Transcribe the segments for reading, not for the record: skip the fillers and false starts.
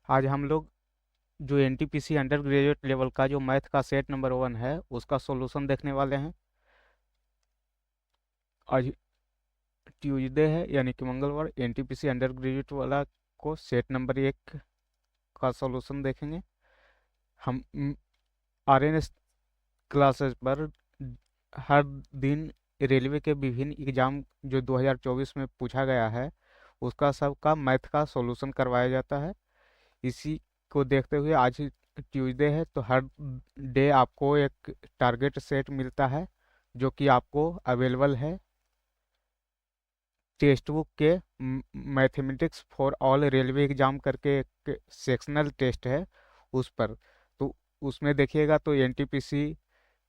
आज हम लोग जो एनटीपीसी अंडर ग्रेजुएट लेवल का जो मैथ का सेट नंबर 1 है उसका सॉल्यूशन देखने वाले हैं। आज ट्यूसडे है यानी कि मंगलवार। एनटीपीसी अंडर ग्रेजुएट वाला को सेट नंबर 1 का सॉल्यूशन देखेंगे हम। आरएनएस क्लासेस पर हर दिन रेलवे के विभिन्न एग्जाम जो 2024 में पूछा गया है उसका सबका मैथ का सॉल्यूशन करवाया जाता है। इसी को देखते हुए आज ट्यूसडे है तो हर डे आपको एक टारगेट सेट मिलता है जो कि आपको अवेलेबल है टेक्स्ट बुक के। Mathematics for all railway exam करके एक सेक्शनल टेस्ट है उस पर। तो उसमें देखिएगा तो NTPC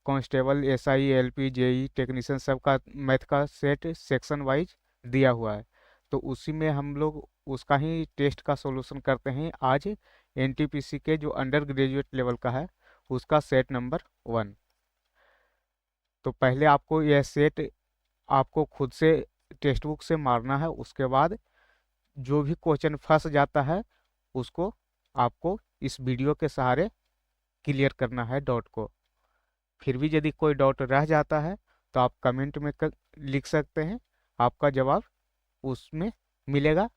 constable SI LP JE technician सब का मैथ का सेट सेक्शन वाइज दिया हुआ है। तो उसी में हम लोग उसका ही टेस्ट का सॉल्यूशन करते हैं आज। एनटीपीसी के जो अंडर ग्रेजुएट लेवल का है उसका सेट नंबर 1। तो पहले आपको यह सेट आपको खुद से टेक्स्ट बुक से मारना है। उसके बाद जो भी क्वेश्चन फंस जाता है उसको आपको इस वीडियो के सहारे क्लियर करना है डाउट को। फिर भी यदि कोई डाउट रह जाता है तो आप कमेंट में लिख सकते हैं, आपका जवाब उसमें मिलेगा,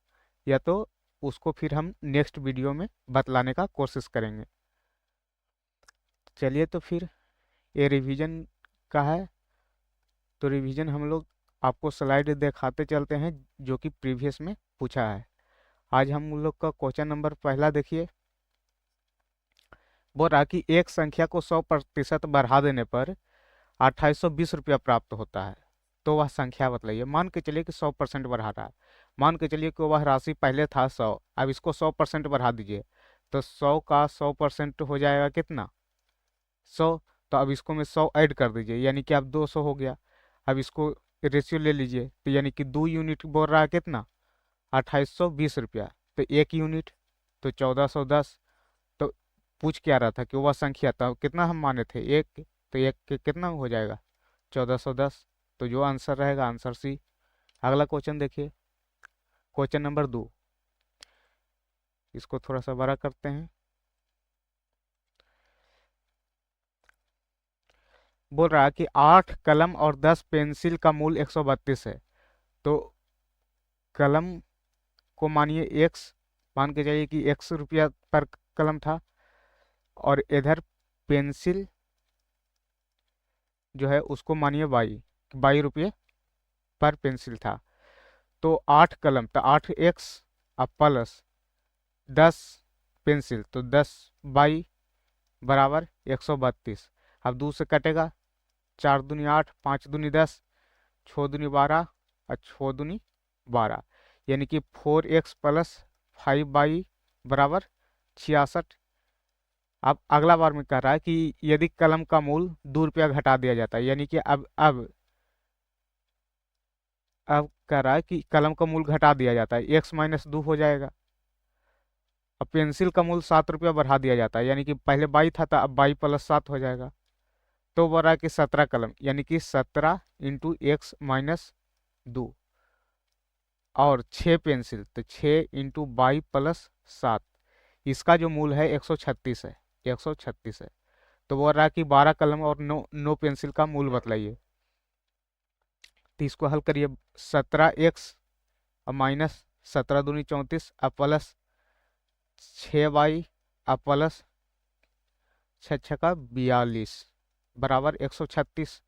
या तो उसको फिर हम नेक्स्ट वीडियो में बतलाने का कोशिश करेंगे। चलिए तो फिर ये रिवीजन का है तो रिवीजन हम लोग आपको स्लाइड दिखाते चलते हैं जो कि प्रीवियस में पूछा है। आज हम लोग का क्वेश्चन नंबर पहला देखिए। बोल रहा कि एक संख्या को 100% बढ़ा देने पर 2820 रुपया प्राप्त होता है। तो वह संख्या बतलाइए। मान के चलिए कि 100% बढ़ा रहा है। मान के चलिए कि वह राशि पहले था 100, अब इसको 100% बढ़ा दीजिए तो 100 का 100% हो जाएगा कितना? 100। तो अब इसको में 100 ऐड कर दीजिए यानी कि अब 200 हो गया। अब इसको रेशियो ले लीजिए तो यानी कि 2 यूनिट बोल रहा है कितना? 2820 रुपया। तो 1 यूनिट तो 1410। तो पूछ क्या रहा था कि वह संख्या था कितना हम माने थे? एक। तो एक के कितना हो जाएगा? 1410। तो जो आंसर रहेगा आंसर सी। अगला क्वेश्चन देखिए, क्वेश्चन नंबर 2। इसको थोड़ा सा बड़ा करते हैं। बोल रहा है कि 8 कलम और 10 पेंसिल का मूल 132 है। तो कलम को मानिए एक्स, मान के चाहिए कि ₹1 पर कलम था, और इधर पेंसिल जो है उसको मानिए ₹22 पर पेंसिल था। तो 8 कलम तो 8x अब प्लस 10 पेंसिल तो 10 बराबर 132। अब 2 से कटेगा, 4 दूनी 8, 5 दूनी 10, 6 दूनी 12 और 6 दूनी 12, यानी कि 4x प्लस 5y बराबर 66। अब अगला बार में कह रहा है कि यदि कलम का मूल ₹2 घटा दिया जाता है, यानी कि अब कह रहा है कि कलम का मूल घटा दिया जाता है, x-2 हो जाएगा। अब पेंसिल का मूल ₹7 बढ़ा दिया जाता है, यानी कि पहले 22 था तो अब 22 प्लस 7 हो जाएगा। तो बोल रहा है कि 17 कलम, यानी कि 17 इंटू x-2, और 6 पेंसिल तो 6 इंटू 22 प्लस 7। इसका जो मूल है 136 है, 136 है। तो बोल रहा है कि 12 कलम और 9 पेंसिल का मूल बतलाइए। तो इसको हल करिए। 17x और माइनस 17 दूनी 34 और प्लस 6y और प्लस 6 6 का 42 बराबर 136।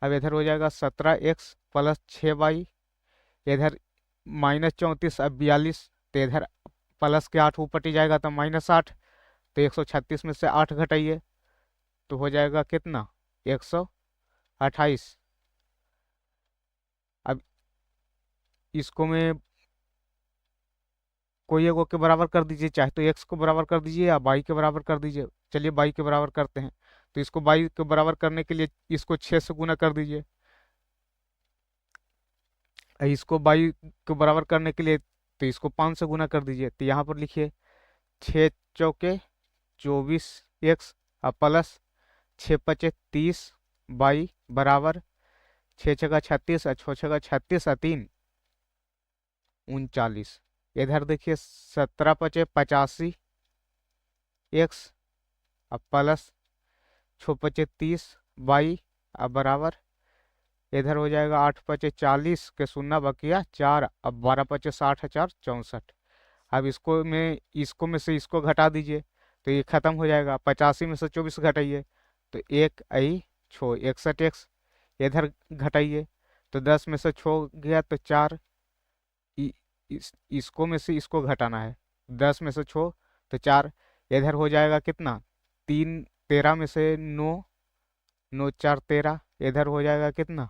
अब इधर हो जाएगा 17x प्लस 6y, इधर माइनस 34 अब 42, तो इधर प्लस के 8 ऊपर ही जाएगा तो -8। तो 136 में से 8 घटाइए तो हो जाएगा कितना? 128। अब इसको में कोई एक के बराबर कर दीजिए, चाहे तो x को बराबर कर दीजिए या y के बराबर कर दीजिए। चलिए y के बराबर करते हैं। तो इसको y के बराबर करने के लिए इसको 6 से गुना कर दीजिए। इसको 22 के बराबर करने के लिए तो इसको 5 से गुना कर दीजिए। तो यहाँ पर लिखिए 6 चौके 24x और प्लस 6 पचे 30y बराबर 6 छका 36 और 6 छका 36 और 3 39। इधर देखिए 17 पचे 85 एक्स, अब प्लस 6×5 = 30 वाई, अब बराबर इधर हो जाएगा 8×5 = 40 के शून्य बकिया 4, अब 12×5 = 60 = 64। अब इसको में से इसको घटा दीजिए तो ये खत्म हो जाएगा। 85 में से 24 घटाइए तो 1×6 61x, इधर घटाइए तो 10 में से 6 गया तो 4, इसको में से इसको घटाना है। 10 में से 6 तो 4, इधर हो जाएगा कितना 3, 13 में से 9, 9 4 13, इधर हो जाएगा कितना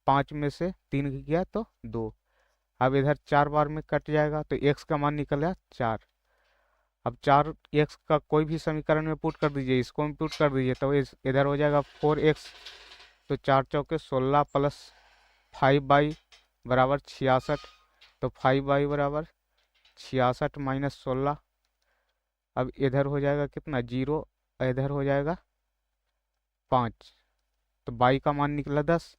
5 में से 3 गया तो 2। अब इधर 4 बार में कट जाएगा तो एक्स का मान निकला 4। अब 4x का कोई भी समीकरण में पुट कर दीजिए, इसको में पुट कर दीजिए तो इधर हो जाएगा 4x, तो 4×4 = 16 प्लस 5y बराबर 66, तो 5y बराबर 66 - 16। अब इधर हो जाएगा कितना 0, इधर हो जाएगा 5, तो y का मान निकला 10,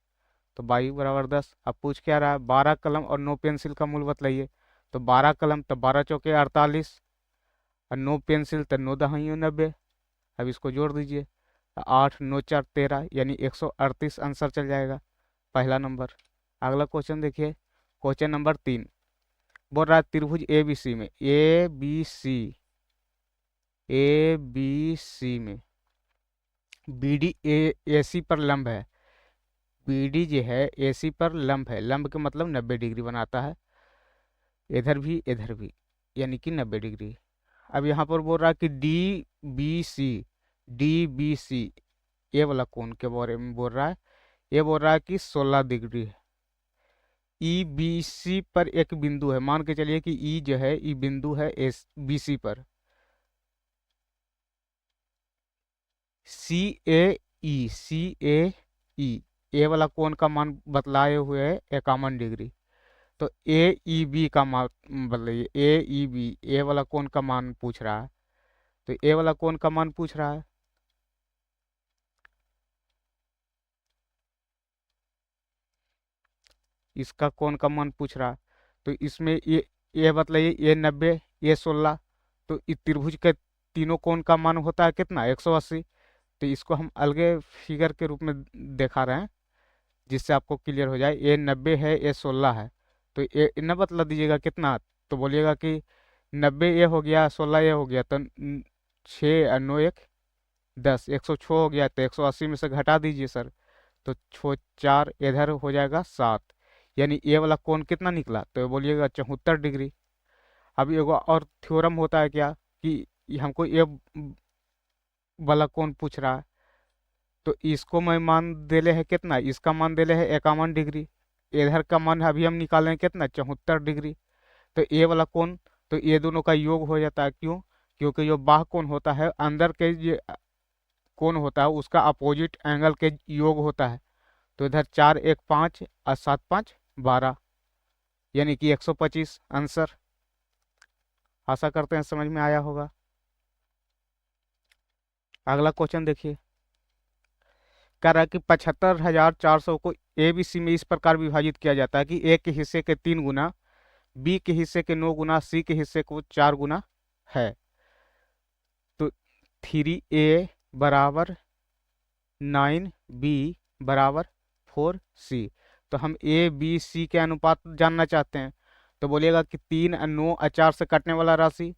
तो y बराबर 10। अब पूछ क्या रहा है 12 कलम और 9 पेंसिल का मूल बतलाइए। तो 12 कलम तो 12×4 = 48, और 9 पेंसिल तो 9×10 = 90। अब इसको जोड़ दीजिए, 8 9 4 13 यानी 138 आंसर चल जाएगा, पहला नंबर। अगला क्वेश्चन देखिए, क्वेश्चन नंबर 3 बोल रहा है त्रिभुज ए बी सी में बी डी ए सी पर लंब है। बी डी जो है ए सी पर लंब है, लंब के मतलब 90 डिग्री बनाता है, इधर भी यानी कि 90 डिग्री। अब यहाँ पर बोल रहा है कि डी बी सी ये वाला कोण के बारे में बोल रहा है। ये बोल रहा है कि 16 डिग्री है। ई बी सी पर एक बिंदु है, मान के चलिए कि ई जो है ई बिंदु है एस बी सी पर। सी ए वाला कोण का मान बतलाए हुए है 51 डिग्री। तो ए ई बी का मान बदलिए, ए ई बी ए वाला कोण का मान पूछ रहा है, तो ए वाला कोण का मान पूछ रहा है। इसका कोण का मान पूछ रहा है, तो इसमें ये बतलाइए, ये 90 ये 16, तो इस त्रिभुज के तीनों कोण का मान होता है कितना 180। तो इसको हम अलगे फिगर के रूप में दिखा रहे हैं जिससे आपको क्लियर हो जाए। ये 90 है ये 16 है, तो ये न बतला दीजिएगा कितना, तो बोलिएगा कि 90 ये हो गया 16 ये हो गया, तो 6 और 9 1 10 106 हो गया, तो 180 में से घटा दीजिए सर, तो 6 4 इधर हो जाएगा 7, यानी ये वाला कोण कितना निकला, तो बोलिएगा 74 डिग्री। अब एगो और थ्योरम होता है क्या कि हमको ये वाला कोण पूछ रहा है, तो इसको मैं मान देले है कितना, इसका मान देले है 51 डिग्री, इधर का मान अभी हम निकाले हैं कितना 74 डिग्री। तो ये वाला कोण, तो ये दोनों का योग हो जाता है, क्यों, क्योंकि जो बाह्य कोण होता है अंदर के ये कोण होता है उसका अपोजिट एंगल के योग होता है। तो इधर 4 1 5 और 7 5 12, यानी कि 125 आंसर। आशा करते हैं समझ में आया होगा। अगला क्वेश्चन देखिए, कह रहा है कि 75,400 को ए बी सी में इस प्रकार विभाजित किया जाता है कि ए के हिस्से के 3 गुना, बी के हिस्से के 9 गुना, सी के हिस्से को 4 गुना है। तो 3A बराबर 9, बी बराबर 4C। तो हम ए बी सी के अनुपात जानना चाहते हैं, तो बोलिएगा कि 3 और 9 और 4 से कटने वाला राशि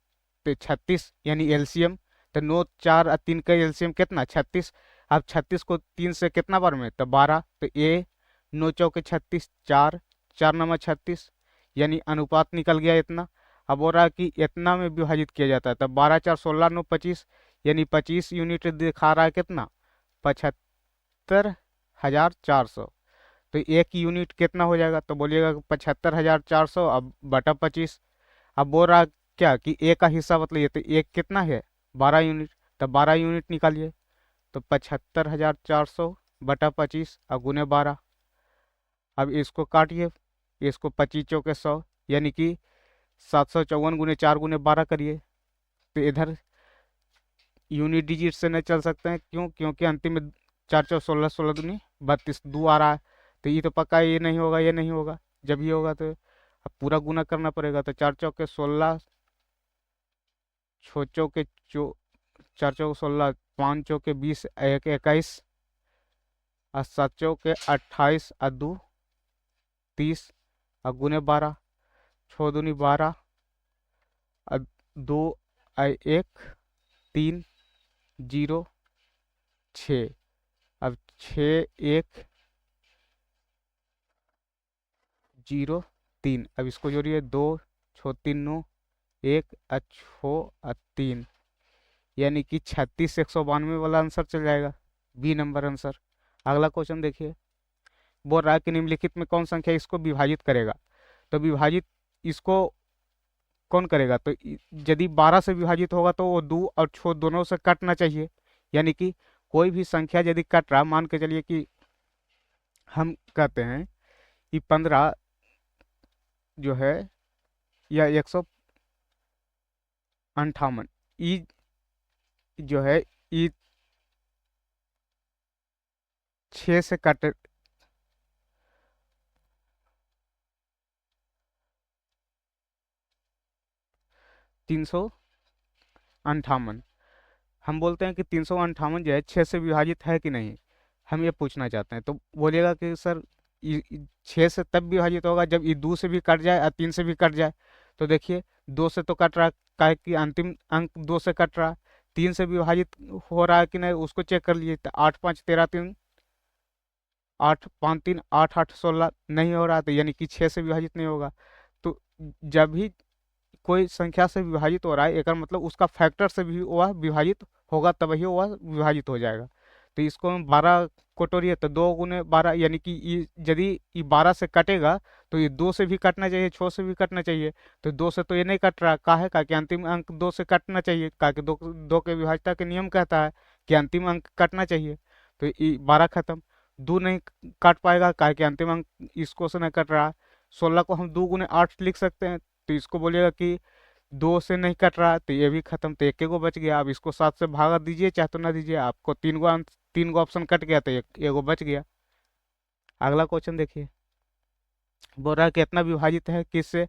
तो 36 यानी एलसीएम। तो 9 4 और 3 का एलसीएम कितना 36। अब 36 को 3 से कितना बार में, तो 12, तो ए 9 चौके 36, 4 4 9 36, यानी अनुपात निकल गया इतना। अब हो रहा है कि इतना में विभाजित किया जाता है, तो 12 4 16 9 25, यानी 25 यूनिट दिखा रहा है कितना 75,400। तो एक यूनिट कितना हो जाएगा, तो बोलिएगा 75,400 अब बटा 25। अब बोल रहा क्या कि ए का हिस्सा बतलाइए, तो एक कितना है 12 यूनिट, तो 12 यूनिट निकालिए, तो 75,400 बटा 25 और गुने 12। अब इसको काटिए, इसको 25 चौके 100, यानी कि 754 गुने 4 गुने 12 करिए। तो इधर यूनिट डिजिट से नहीं चल सकते हैं, क्यों, क्योंकि अंतिम में 4 चौ 16 16 दूनी 32 दो आ रहा है, तो ये तो पक्का ये नहीं होगा, ये नहीं होगा। जब ये होगा तो अब पूरा गुना करना पड़ेगा, तो 4 चौके 16, 6 चौके चार चौक 16, पाँच चौके 20, एक 21, और सात चौके 28, और दो 30, और गुने 12, छः दूनी 12, और दो एक 3 0 6। अब 6 1 0 3, अब इसको जोड़िए, 2 6 3 9, 1 और 6 और 3, यानी कि 36,192 वाला आंसर चल जाएगा, बी नंबर आंसर। अगला क्वेश्चन देखिए, बोल रहा है कि निम्नलिखित में कौन संख्या इसको विभाजित करेगा। तो विभाजित इसको कौन करेगा, तो यदि 12 से विभाजित होगा तो वो 2 और 6 दोनों से कटना चाहिए। यानी कि कोई भी संख्या यदि कट रहा, मान के चलिए कि हम कहते हैं कि 15 जो है, या 158, ई जो है, ई 6 से कट 358, हम बोलते हैं कि 358 जो है 6 से विभाजित है कि नहीं, हम ये पूछना चाहते हैं। तो बोलिएगा कि सर 6 से तब विभाजित होगा जब ये 2 से भी कट जाए और 3 से भी कट जाए। तो देखिए 2 से तो कट रहा, काहे कि अंतिम अंक 2 से कट रहा। 3 से विभाजित हो रहा है कि नहीं उसको चेक कर लीजिए, तो 8 5 13 3, 8 5 3 8 8 16 नहीं हो रहा, तो यानी कि 6 से विभाजित नहीं होगा। तो जब भी कोई संख्या से विभाजित हो रहा है, एक मतलब उसका फैक्टर से भी वह विभाजित होगा, तभी वह विभाजित हो जाएगा। तो इसको हम 12 को तोड़िए, तो 2 गुने 12, यानी कि यदि ये 12 से कटेगा तो ये 2 से भी कटना चाहिए, 6 से भी कटना चाहिए। तो 2 से तो ये नहीं कट रहा, काहे का कि अंतिम अंक 2 से कटना चाहिए, का कि दो के विभाज्यता के नियम कहता है कि अंतिम अंक कटना चाहिए। तो ये 12 खत्म, 2 नहीं काट पाएगा, काहे कि अंतिम अंक इसको से नहीं कट रहा। 16 को हम 2 गुने 8 लिख सकते हैं, तो इसको बोलिएगा कि 2 से नहीं कट रहा, तो ये भी खत्म, तो एक गो बच गया। अब इसको 7 से भागा दीजिए चाहे तो ना दीजिए, आपको 3 गो ऑप्शन कट गया, तो एगो बच गया। अगला क्वेश्चन देखिए, बोल रहा है कितना विभाजित है किससे।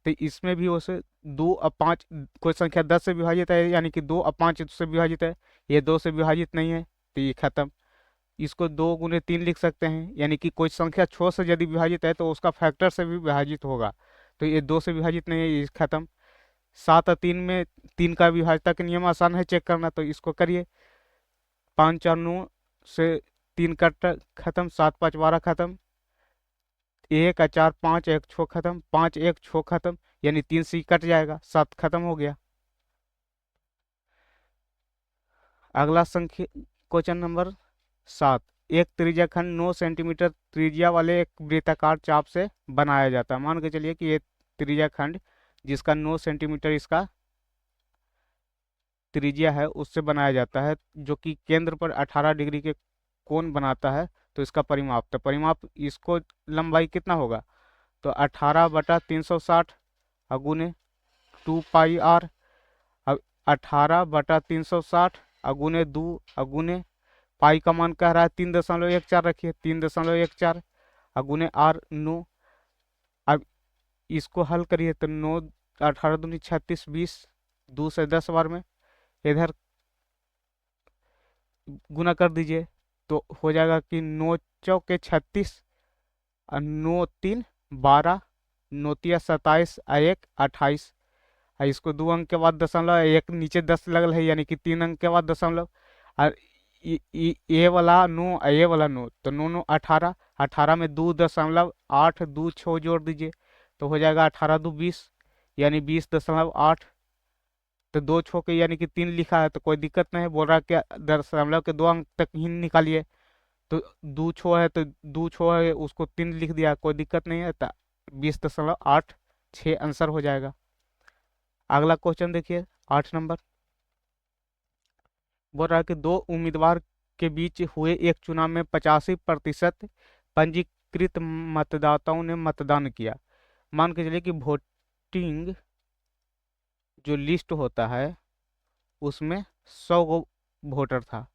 तो इसमें भी उसे 2 और 5, कोई संख्या 10 से विभाजित है, यानी कि 2 और 5 से विभाजित है, ये 2 से विभाजित नहीं है, तो ये खत्म। इसको 2 गुने 3 लिख सकते हैं, यानी कि कोई संख्या 6 से यदि विभाजित है तो उसका फैक्टर से भी विभाजित होगा, तो ये 2 से विभाजित नहीं है, ये खत्म। 7 और 3 में 3 का विभाज्यता के नियम आसान है चेक करना, तो इसको करिए। 5 4 9 से 3 कट खत्म, 7 5 12 खत्म, 1 और 4 5 1 6 खत्म, 5 1 6 खत्म, यानी 3 से ही कट जाएगा, 7 खत्म हो गया। अगला संख्या क्वेश्चन नंबर 7, एक त्रिज्याखंड 9 सेंटीमीटर त्रिज्या वाले एक वृत्ताकार चाप से बनाया जाता है। मान के चलिए कि ये त्रिज्याखंड जिसका 9 सेंटीमीटर इसका त्रिज्या है उससे बनाया जाता है, जो कि केंद्र पर 18 डिग्री के कोण बनाता है। तो इसका परिमाप, तो परिमाप इसको लंबाई कितना होगा, तो 18/360 अगुने 2 पाई r। अब 18/360 अगुने 2 अगुने पाई का मान कह रहा है 3.14 रखिए, 3.14 अगुने r 9। अब इसको हल करिए, तो 9 18 दूनी 36 20, 2 से 10 बार में इधर गुना कर दीजिए, तो हो जाएगा कि 9 चौके 36, और 9 3 12, 9 तिया 27, और 1 28। और इसको 2 अंक के बाद दशमलव, एक नीचे 10 लगल है, यानी कि 3 अंक के बाद दशमलव। और ये वाला 9 और ये वाला 9, तो 9 9 18, 18 में 2.8 2 6 जोड़ दीजिए, तो हो जाएगा 18 2 20, यानी 20.8। तो 2 छो के यानी कि 3 लिखा है, तो कोई दिक्कत नहीं है, बोल रहा है कि दशमलव के 2 अंक तक ही निकालिए। तो 2 छो है, तो 2 छो है उसको 3 लिख दिया, कोई दिक्कत नहीं है, तो 20.86 आंसर हो जाएगा। अगला क्वेश्चन देखिए, 8 नंबर, बोल रहा है कि दो उम्मीदवार के बीच हुए एक चुनाव में 85% पंजीकृत मतदाताओं ने मतदान किया। मान के चलिए कि वोटिंग जो लिस्ट होता है उसमें 100 गो वोटर था।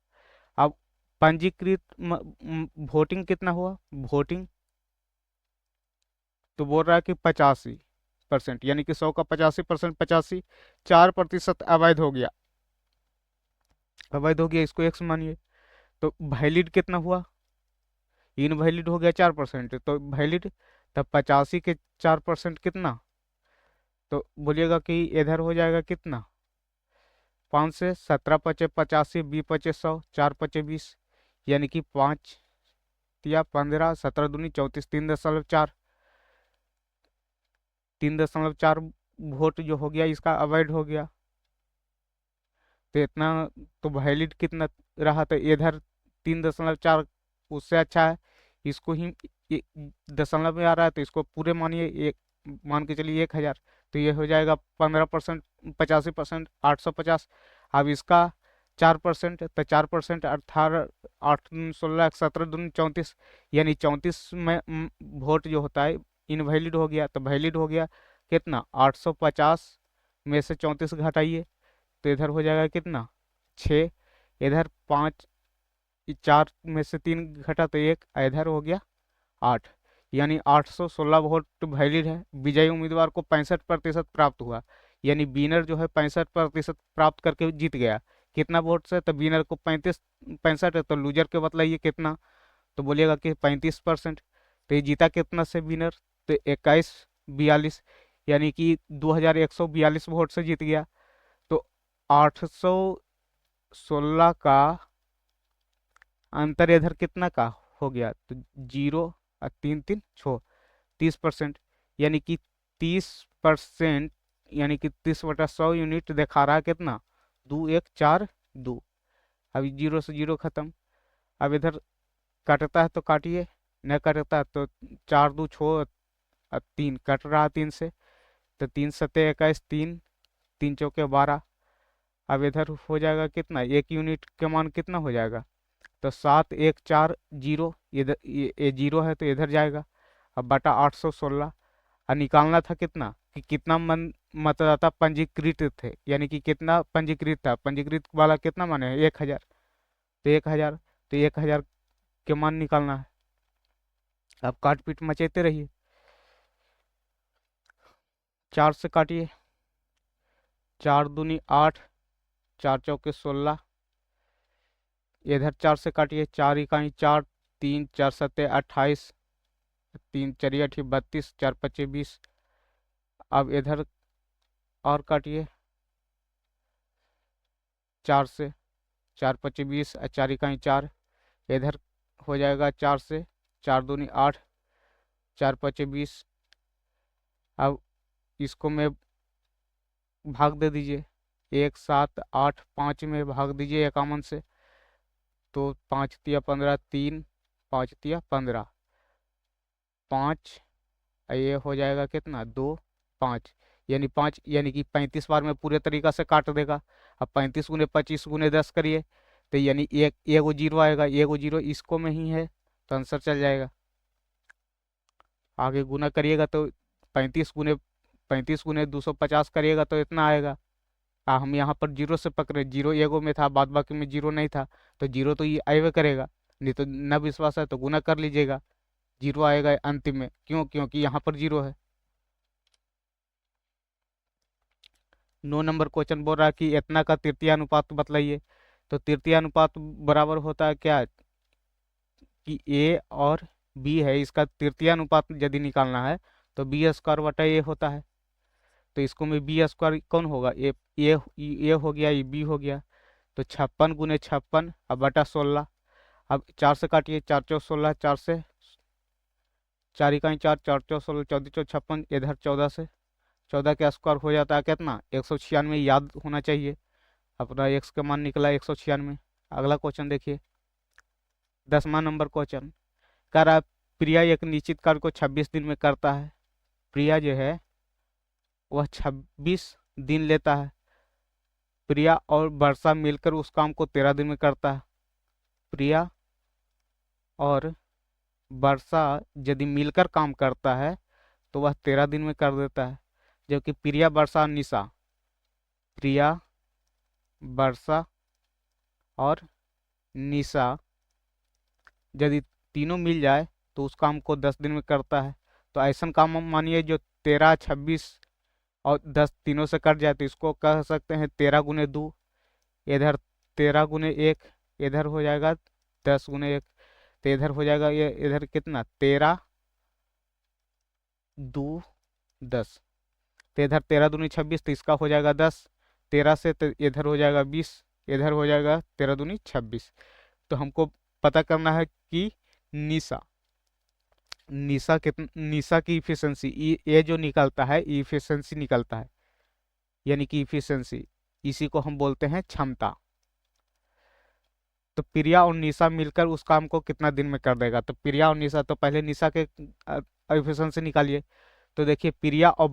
अब पंजीकृत वोटिंग कितना हुआ, वोटिंग तो बोल रहा है कि 85%, यानी कि 100 का 85%, 85 4% अवैध हो गया। अवैध हो गया, इसको एक्स मानिए। तो वैलिड कितना हुआ, इनवैलिड हो गया 4%, तो वैलिड तब 85 के 4% कितना, तो बोलिएगा कि इधर हो जाएगा कितना, 5 से 17 पचे 85, 20 पचे 100, 4 पचे 20, यानी कि 5 या 15, 17 दूनी 34, 3.4, 3.4 वोट जो हो गया इसका अवॉइड हो गया। तो इतना, तो वैलिड कितना रहा, तो इधर 3.4 उससे अच्छा है, इसको ही दशमलव में आ रहा है तो इसको पूरे मानिए, एक मान के चलिए 1000, तो ये हो जाएगा 15%, 85%, 850। अब इसका 4%, तो 4% 18, 8 16, 17 दूनी 34, यानी 34 में वोट जो होता है इनवैलिड हो गया, तो वैलिड हो गया कितना, 850 में से 34 घटाइए, तो इधर हो जाएगा कितना, 6, इधर 5, 4 में से 3 घटा तो 1, इधर हो गया 8, यानी 816 वोट वैलिड है। विजयी उम्मीदवार को 65% प्राप्त हुआ, यानी विनर जो है 65% प्राप्त करके जीत गया। कितना वोट से, तो विनर को 65 है, तो लूजर के बतलाइए कितना, तो बोलिएगा कि 35%। तो ये जीता कितना से विनर, तो 2142, यानी कि 2142 वोट से जीत गया। तो 816 का अंतर इधर कितना का हो गया, तो 0 और 3 3 6, 30%, यानी कि 30%, यानी कि 30/100 यूनिट दिखा रहा है कितना, 2142। अभी 0 से 0 खत्म। अब इधर कटता है तो काटिए, न कटता है तो 4 2 6 और 3 कट रहा है 3 से, तो 3 सत्ते 21, 3 3 चौके 12। अब इधर हो जाएगा कितना, 1 यूनिट का मान कितना हो जाएगा, तो 7140, इधर ये 0 है तो इधर जाएगा। अब बटा 816, और निकालना था कितना, कि कितना मतदाता पंजीकृत थे, यानी कि कितना पंजीकृत था, पंजीकृत वाला कितना माने 1000, तो 1000, तो 1000 के मान निकालना है। अब काट पीट मचेते रहिए, 4 से काटिए, 4 दूनी 8, 4 चौके 16, इधर 4 से काटिए, 4 इकाई 4, 3 4 सत्ते 28, 3 चरिया 32, 4 पच्चे 20। अब इधर और काटिए, 4 से, 4 पच्चे 20 और 4 इकाई 4, इधर हो जाएगा 4 से, 4 दूनी 8, 4 पच्चे 20। अब इसको में भाग दे दीजिए, 1 7 8 5 में भाग दीजिए 51 से, तो 5 तिया 15, 3 5 तिया 15, 5, ये हो जाएगा कितना, 2 5, यानी 5, यानी कि 35 बार में पूरे तरीका से काट देगा। अब 35 गुने 25 गुने 10 करिए, तो यानी एक एगो जीरो आएगा, एगो जीरो इसको में ही है, तो आंसर चल जाएगा। आगे गुना करिएगा तो 35 गुने 250 करिएगा तो इतना आएगा। हम यहाँ पर जीरो से पकड़े, जीरो एगो में था, बाद बाकी में जीरो नहीं था, तो जीरो तो ये आएगा करेगा, नहीं तो न विश्वास है तो गुना कर लीजिएगा, जीरो आएगा अंतिम में, क्यों, क्योंकि यहाँ पर जीरो है। 9 नंबर क्वेश्चन बोल रहा है कि इतना का तृतीय अनुपात बतलाइए। तो तृतीय अनुपात बराबर होता है क्या, कि ए और बी है, इसका तृतीय अनुपात यदि निकालना है तो बी स्क्वायर बटा ए होता है। तो इसको में बी स्क्वायर कौन होगा, ए हो गया, ये बी हो गया, तो 56 गुने 56 अब बटा 16। अब 4 से काटिए, 4 चौ 16, 4 से 4 इकाई 4, 4 चौ 16, 14 चौ 56, इधर 14 से, 14 का स्क्वायर हो जाता है कितना, 196, याद होना चाहिए। अपना एक्स का मान निकला 196। अगला क्वेश्चन देखिए, 10वां नंबर क्वेश्चन कह रहा है, प्रिया एक निश्चित कार्य को 26 दिन में करता है। प्रिया जो है वह 26 दिन लेता है। प्रिया और वर्षा मिलकर उस काम को 13 दिन में करता है। प्रिया और वर्षा यदि मिलकर काम करता है तो वह 13 दिन में कर देता है। जबकि प्रिया वर्षा और निशा, प्रिया वर्षा और निशा यदि तीनों मिल जाए तो उस काम को 10 दिन में करता है। तो ऐसा काम हम मानिए जो 13 26 और 10 तीनों से कट जाए, तो इसको कह सकते हैं 13 गुने 2, इधर 13 गुने 1 इधर हो जाएगा 10 गुने 1, तो इधर हो जाएगा ये इधर कितना 13 2 10, तो इधर 13 दूनी 26, तो इसका हो जाएगा 10, 13 से तो इधर हो जाएगा 20, इधर हो जाएगा 13 दूनी 26। तो हमको पता करना है कि निशा निशा की इफिशियंसी, ये जो निकलता है इफिशियंसी निकलता है, यानी कि इफिशियंसी, इसी को हम बोलते हैं क्षमता। तो प्रिया और निशा मिलकर उस काम को कितना दिन में कर देगा? तो प्रिया और निशा, तो पहले निशा के इफिशियंसी निकालिए। तो देखिए प्रिया और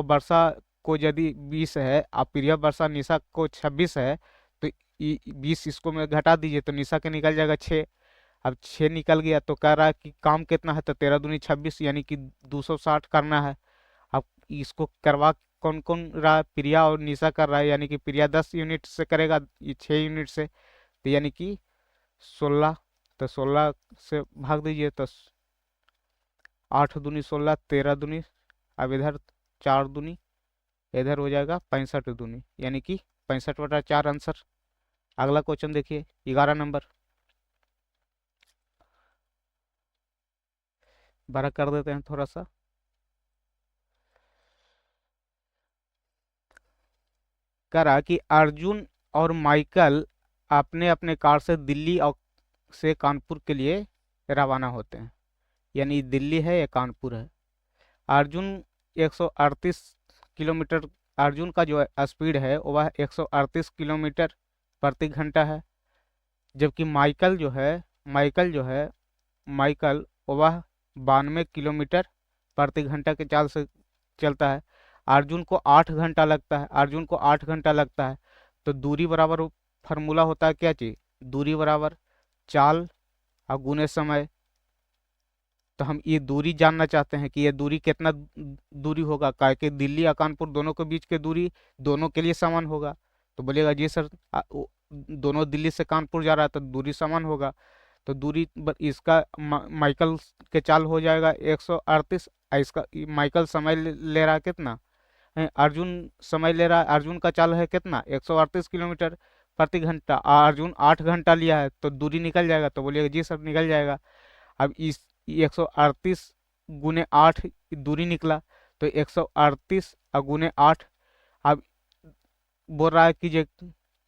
वर्षा को यदि 20 है, और प्रिया वर्षा निशा को 26 है, तो 20 इसको में घटा दीजिए तो निशा के निकल जाएगा 6। अब 6 निकल गया तो कह रहा है कि काम कितना है, तो 13 दूनी 26 यानी कि 260 करना है। अब इसको करवा कौन कौन रहा है? प्रिया और निशा कर रहा है, यानी कि प्रिया 10 यूनिट से करेगा, ये 6 यूनिट से, तो यानी कि 16। तो 16 से भाग दीजिए तो 8 दूनी 16, 13 दूनी, अब इधर 4 दूनी, इधर हो जाएगा 65 दूनी, यानी कि 65/4 आंसर। अगला क्वेश्चन देखिए 11 नंबर, बड़ा कर देते हैं थोड़ा सा। करा कि अर्जुन और माइकल अपने अपने कार से दिल्ली और से कानपुर के लिए रवाना होते हैं, यानी दिल्ली है या कानपुर है। अर्जुन 138 किलोमीटर, अर्जुन का जो स्पीड है वह 138 किलोमीटर प्रति घंटा है, जबकि माइकल जो है माइकल वह 92 किलोमीटर प्रति घंटा के चाल से चलता है। अर्जुन को 8 घंटा लगता है। तो दूरी बराबर फार्मूला होता है क्या चीज? दूरी बराबर चाल और गुने समय। तो हम ये दूरी जानना चाहते हैं कि ये दूरी कितना दूरी होगा, काहे कि दिल्ली और कानपुर दोनों के बीच की दूरी दोनों के लिए समान होगा। तो बोलेगा जी सर, दोनों दिल्ली से कानपुर जा रहा है तो दूरी समान होगा। तो इसका माइकल के चाल हो जाएगा 138, इसका माइकल समय ले रहा है कितना? अर्जुन समय ले रहा है, अर्जुन का चाल है कितना 138 किलोमीटर प्रति घंटा, अर्जुन 8 घंटा लिया है, तो दूरी निकल जाएगा। तो बोलिएगा जी सर निकल जाएगा। अब इस 138 गुने 8 दूरी निकला, तो 138 और गुने 8। अब बोल रहा है कि जे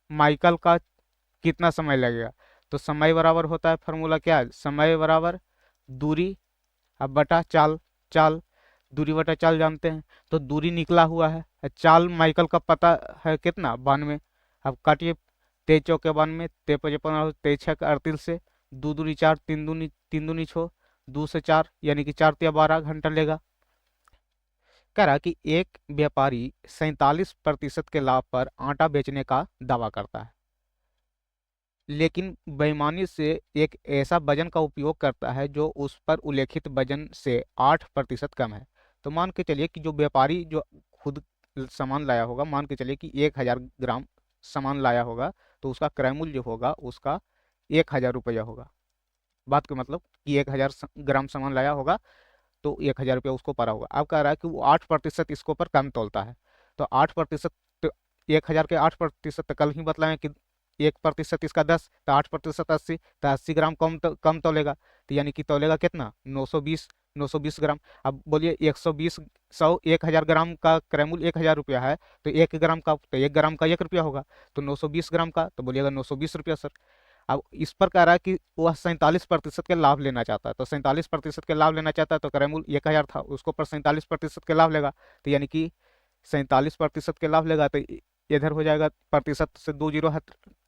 माइकल का कितना समय लगेगा? तो समय बराबर होता है फार्मूला क्या है? समय बराबर दूरी अब बटा चाल। चाल दूरी बटा चाल जानते हैं। तो दूरी निकला हुआ है, चाल माइकल का पता है कितना 92। अब काटिए, 23 × 92, 53 23 38 से 2 दूनी 4, 3 दूनी 6, 2 से 4 यानी कि 4 × 3 = 12 घंटा लेगा। कह रहा कि एक व्यापारी 47% के लाभ पर आटा बेचने का दावा करता है, लेकिन बेईमानी से एक ऐसा वजन का उपयोग करता है जो उस पर उल्लेखित वजन से 8% कम है। तो मान के चलिए कि जो व्यापारी जो खुद सामान लाया होगा, मान के चलिए कि 1000 ग्राम सामान लाया होगा, तो उसका क्रय मूल्य जो होगा उसका 1000 रुपया होगा। बात का मतलब कि 1000 ग्राम सामान लाया होगा तो 1000 रुपया उसको पड़ा होगा। अब कह रहा है कि वो 8% इसको पर कम तोलता है। तो 8%, तो 1000 के 8%, तो कल ही बतलाएं कि 1% इसका 10, तो 8% 80, तो 80 ग्राम कम तोलेगा। तो यानी कि तोलेगा कितना 920 ग्राम। अब बोलिए 120 100 1000 ग्राम का क्रय मूल्य 1000 रुपया है, तो 1 ग्राम का 1 रुपया होगा। तो 920 ग्राम का, तो बोलिएगा 920 रुपया सर। अब इस पर कह रहा है कि वह 47% के लाभ लेना चाहता है। तो 47% के लाभ लेना चाहता है, तो क्रय मूल्य 1000 था, उसको पर 47% के लाभ लेगा। तो यानी कि 47% के लाभ लेगा, तो इधर हो जाएगा प्रतिशत से 2 जीरो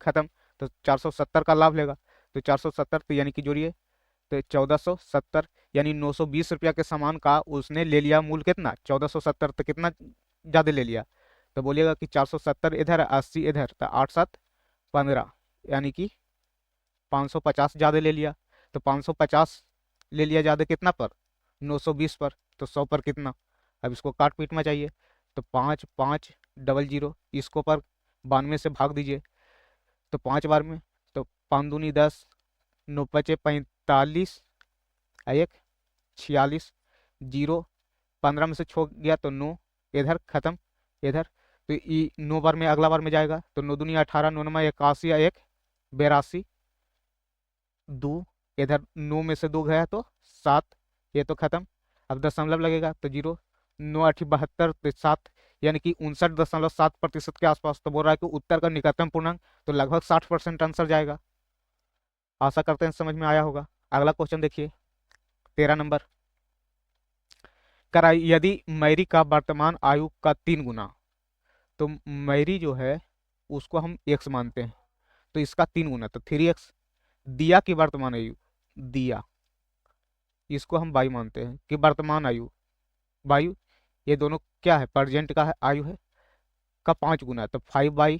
खत्म, तो 470 का लाभ लेगा। तो 470, तो यानी कि जोड़िए, तो 1470, यानी 920 रुपया के सामान का उसने ले लिया मूल्य कितना 1470, तो कितना ज़्यादा ले लिया? तो बोलिएगा कि 470 इधर 80 इधर, तो 8 7 15, यानी कि 550 ज़्यादा ले लिया। तो 550 ले लिया ज़्यादा कितना पर? 920 पर। तो 100 पर कितना? अब इसको काट पीट में चाहिए। तो 5500, इसको पर 92 से भाग दीजिए, तो 5 बार में, तो 5 दूनी 10, 9 × 5 = 45, 1 = 46, जीरो 15 में से छो गया तो 9, इधर खत्म, इधर तो ये 9 बार में अगला बार में जाएगा, तो 9 दूनी 18, 9 नमा 81 या 1 82, दो, इधर 9 में से 2 गया तो 7, ये तो खत्म। अब दशमलव लगेगा तो 0, 9 8 72 तो 7, यानी कि 59.7% के आसपास। तो बोल रहा है कि उत्तर का निकटतम पूर्णांक, तो लगभग 60% आंसर जाएगा। आशा करते हैं समझ में आया होगा। अगला क्वेश्चन देखिए, 13 नंबर। करा यदि मैरी का वर्तमान आयु का 3 गुना, तो मैरी जो है उसको हम x मानते हैं, तो इसका 3 गुना तो 3x। दिया की वर्तमान आयु, दिया इसको हम वायु मानते हैं कि वर्तमान आयु वायु, ये दोनों क्या है, प्रेजेंट का है, आयु है का 5 गुना, तो 5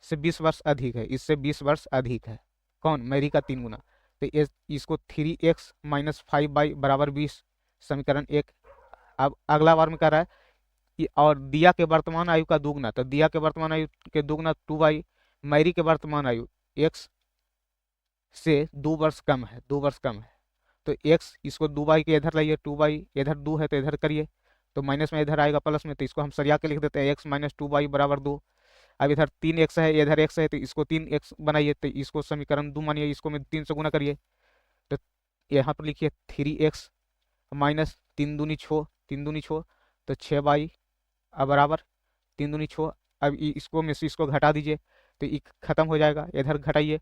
से 20 वर्ष अधिक है, इससे 20 वर्ष अधिक है। कौन, मैरी का 3 गुना। तो इसको 3x - 5y बराबर 20, समीकरण 1। अब अगला बार में कह रहा है कि और दिया के वर्तमान आयु का 2 गुना, तो दिया के वर्तमान आयु के 2 गुना 2y, मैरी के वर्तमान आयु x से 2 वर्ष कम है, 2 वर्ष कम है। तो x, इसको 2y के इधर लाइए, 2y इधर 2 है तो इधर करिए, तो माइनस में इधर आएगा प्लस में, तो इसको हम सरिया के लिख देते हैं, x - 2y बराबर 2। अब इधर 3x है, इधर x है, तो इसको 3x बनाइए, तो इसको समीकरण 2 मानिए, इसको में 3 से गुना करिए। तो यहाँ पर लिखिए 3x माइनस 3 दूनी 6, 3 दूनी 6, तो 6y अब बराबर 3 दूनी 6। अब इसको में से इसको घटा दीजिए, तो ये खत्म हो जाएगा, इधर घटाइए,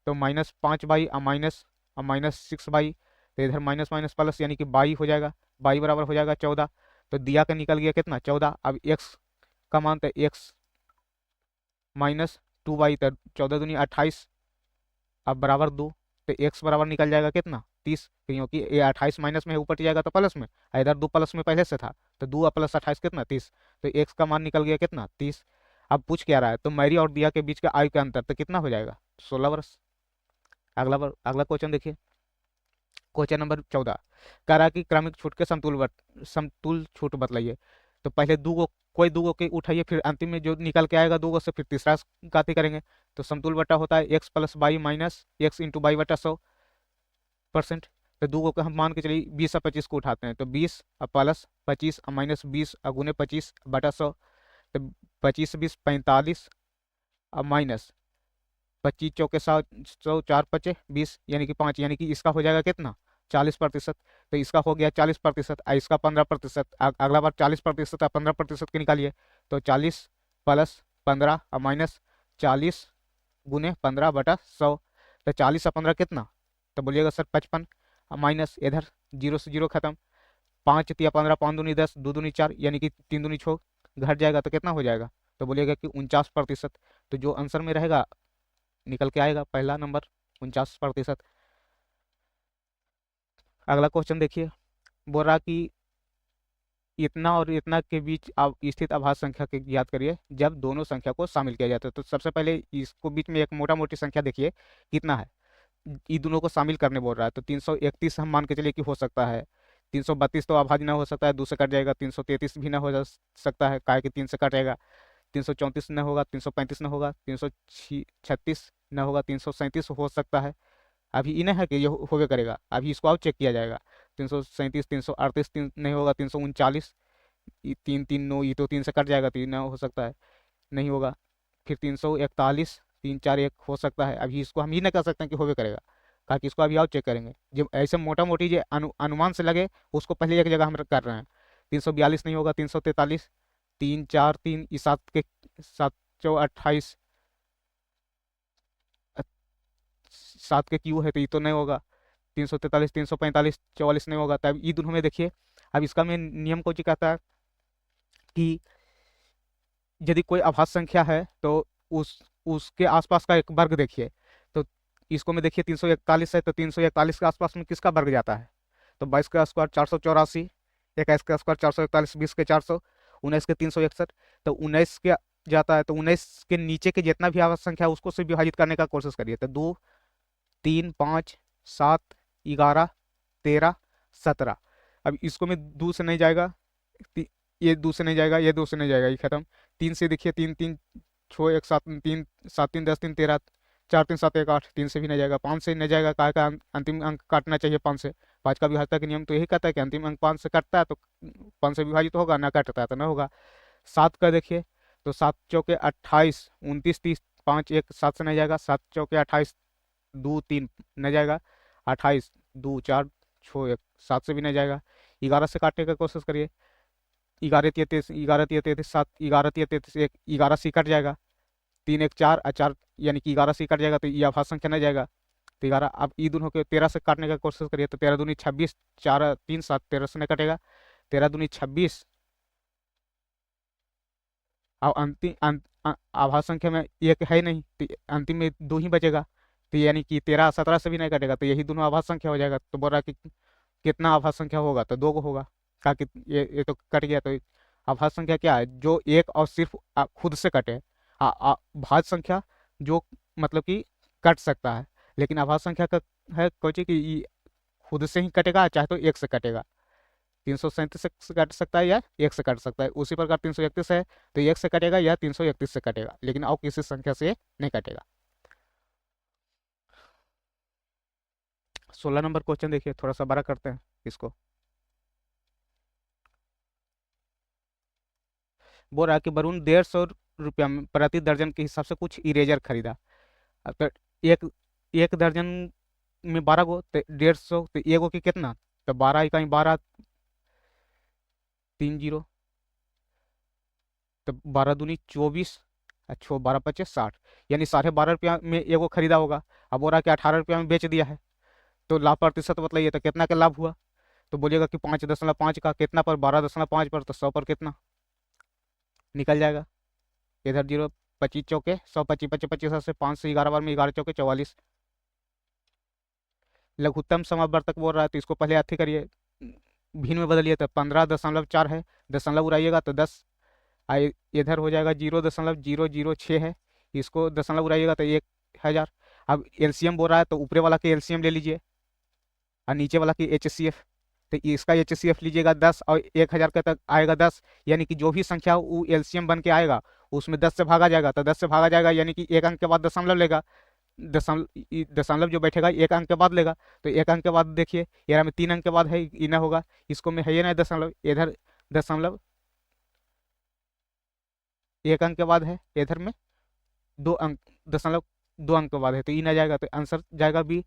तो -5y -6y, तो इधर माइनस माइनस प्लस, यानी कि बाई हो जाएगा, बाई बराबर हो जाएगा 14। तो दिया का निकल गया कितना, 14। अब x का मान, तो x -2y, तो 14 दूनी 28, अब बराबर 2। तो x बराबर निकल जाएगा कितना, 30, क्योंकि ये 28 माइनस में है, ऊपर जाएगा तो प्लस में, इधर 2 प्लस में पहले से था, तो 2 प्लस 28 कितना, 30। तो x का मान निकल गया कितना, 30। अब पूछ क्या रहा है, तो मैरी और दिया के बीच का आयु का अंतर तो कितना हो जाएगा, 16 वर्ष। अगला क्वेश्चन देखिए, क्वेश्चन नंबर 14। कह रहा है कि क्रमिक छूट के समतुल छूट बतलाइए। तो पहले कोई दो के उठाइए, फिर अंतिम में जो निकल के आएगा 2 से फिर तीसरा घाती करेंगे। तो समतुल बटा होता है x + y minus x into by बटा 100%। तो 2 को हम मान के चलिए 20 और 25 को उठाते हैं, तो 20 और प्लस 25 और माइनस 20 और गुने 25 बटा 100। तो 25 20 45 और माइनस 25 चौके 100 4 पचे 20, यानी कि 5, यानी कि इसका हो जाएगा कितना, 40%। तो इसका हो गया 40%, इसका 15%। अगला बार 40% और 15% के निकालिए, तो 40 प्लस 15 और माइनस 40 गुने 15 बटा 100। तो 40 और 15 कितना, तो बोलिएगा सर 55, और माइनस इधर 0 से 0 खत्म, 5 तिया 15, 5 दूनी 10, 2 दूनी 4, यानी कि 3 दूनी 6 घट जाएगा, तो कितना हो जाएगा, तो बोलिएगा कि 49%। तो जो आंसर में रहेगा निकल के आएगा पहला नंबर, 49%। अगला क्वेश्चन देखिए, बोल रहा कि इतना और इतना के बीच स्थित आभाज्य संख्या के याद करिए जब दोनों संख्या को शामिल किया जाता है। तो सबसे पहले इसको बीच में एक मोटा मोटी संख्या देखिए कितना है, ये दोनों को शामिल करने बोल रहा है। तो 331 हम मान के चलिए कि हो सकता है, 332 तो अभाज्य ना हो सकता है, 2 से कट जाएगा, 333 भी ना हो सकता है, काहे कि 3 से कट जाएगा, 334 न होगा, 335 न होगा, 336 न होगा, 337 हो सकता है। अभी इन्हें है कि ये होवे करेगा, अभी इसको और चेक किया जाएगा, 337 338 नहीं होगा, 339, 3 3 9, ये तो 3 से कट जाएगा, 3 हो सकता है, नहीं होगा। फिर 341 3 4 1 हो सकता है, अभी इसको हम ही नहीं कर सकते हैं कि होवे करेगा, कहा कि इसको अभी और चेक करेंगे। जब ऐसे मोटा मोटी जो अनुमान से लगे उसको पहले एक जगह हम कर रहे हैं। 342 नहीं होगा, 343, 3 4 3, ये 7 के 7 7 के क्यू है, तो ये तो नहीं होगा। 343 345 44 नहीं होगा, तब ये दोनों में देखिए। अब इसका में नियम को जी कहता है कि यदि कोई अभाज्य संख्या है तो उसके आसपास का एक वर्ग देखिए। तो इसको में देखिए 341 है, तो 341 के आसपास में किसका वर्ग जाता है, तो 22 का स्क्वायर 484, 21 का स्क्वायर 441, 20 के 400, 19 के 361, तो 19 के जाता है। तो 19 के नीचे के जितना भी अभाज्य संख्या है उसको से विभाजित करने का कोशिश करिए। तो 2 3 5 7 11 13 17। अब इसको में 2 से नहीं जाएगा, ये 2 से नहीं जाएगा, ये 2 से नहीं जाएगा, ये खत्म। 3 से देखिए 3 3 6 1 7 3 7 3 10 3 13, 4 3 7 1 8, 3 से भी नहीं जाएगा, 5 से नहीं जाएगा, कहा का अंतिम अंक काटना चाहिए 5 से। 5 का विभाजन का नियम तो यही कहता है कि अंतिम अंक 5 से कटता है तो 5 से विभाजित होगा, ना कटता है तो ना होगा। सात का देखिए, तो सात चौके 28, 29, 30, पाँच एक सात से नहीं जाएगा, सात चौके 28, दो तीन नहीं जाएगा, 28, दो चार, छः एक सात से भी नहीं जाएगा। 11 से काटने का कोशिश करिए, 11 11 33 7, 11 33 एक, 11 से कट जाएगा, तीन एक चार, चार यानी कि 11 से कट जाएगा, तो ये आभाज्य संख्या नहीं जाएगा। तो 11, अब ई दून होकर 13 से काटने का कोशिश करिए, तो 13 दूनी 26, 4 3 7, 13 से नहीं कटेगा, 13 दूनी 26। अब अंतिम आभाज्य संख्या में एक है ही नहीं, तो अंतिम में दो ही बचेगा, तो यानी कि 13 17 से भी नहीं कटेगा, तो यही दोनों आभाज्य संख्या हो जाएगा। तो बोल रहा है कि कितना आभाज्य संख्या होगा, तो दो को होगा। कहा कि ये तो कट गया, तो आभाज्य संख्या क्या है, जो एक और सिर्फ खुद से कटे। भाज्य संख्या जो मतलब कि कट सकता है, लेकिन आभाज्य संख्या का है कोची कि खुद से ही कटेगा, चाहे तो एक से कटेगा। 337 से कट सकता है या एक से कट सकता है, उसी प्रकार 331 है तो एक से कटेगा या 331 से कटेगा, लेकिन और किसी संख्या से नहीं कटेगा। 16 नंबर क्वेश्चन देखिए, थोड़ा सा बड़ा करते हैं इसको। बोल रहा है कि वरुण 150 रुपया प्रति दर्जन के हिसाब से कुछ इरेजर खरीदा। अब तो एक एक दर्जन में 12 गो, तो 150, तो एगो की कितना, तो 12 इकाई 12, 3 जीरो, तो 12 दूनी 24, अच्छा 12 पच्चीस 60, यानी 12.5 रुपया में एगो खरीदा होगा। अब बोल रहा है कि 18 रुपया में बेच दिया है, तो लाभ प्रतिशत बताइए, तो कितना का लाभ हुआ। तो बोलिएगा कि 5.5 का कितना पर, 12.5 पर, तो 100 पर कितना निकल जाएगा। इधर जीरो, 25 चौके 100, 25 25 25 से 5 से 11 बार में 11 चौके 44। लघुत्तम समावर्तक बोल रहा है, तो इसको पहले अथी करिए, भिन्न में बदलिए, तो 15.4 है, दशमलव उड़ाइएगा तो 10, इधर हो जाएगा 0.006 है, इसको दशमलव उड़ाइएगा तो 1000। अब एलसीएम बोल रहा है, तो ऊपरे वाला के एलसीएम ले लीजिए और नीचे वाला की एचसीएफ, तो इसका एचसीएफ लीजिएगा 10 और 1000 का तक आएगा 10, यानी कि जो भी संख्या वो एलसीएम बन के आएगा उसमें 10 से भागा जाएगा, तो 10 से भागा जाएगा यानी कि एक अंक के बाद दशमलव लेगा, दशमलव जो बैठेगा एक अंक के बाद लेगा, तो एक अंक के बाद देखिए यहाँ में 3 अंक के बाद है इना होगा, इसको में है ये ना दशमलव, इधर दशमलव एक अंक के बाद है, इधर में 2 अंक, दशमलव 2 अंक के बाद है, तो इन आ जाएगा, तो आंसर जाएगा बी।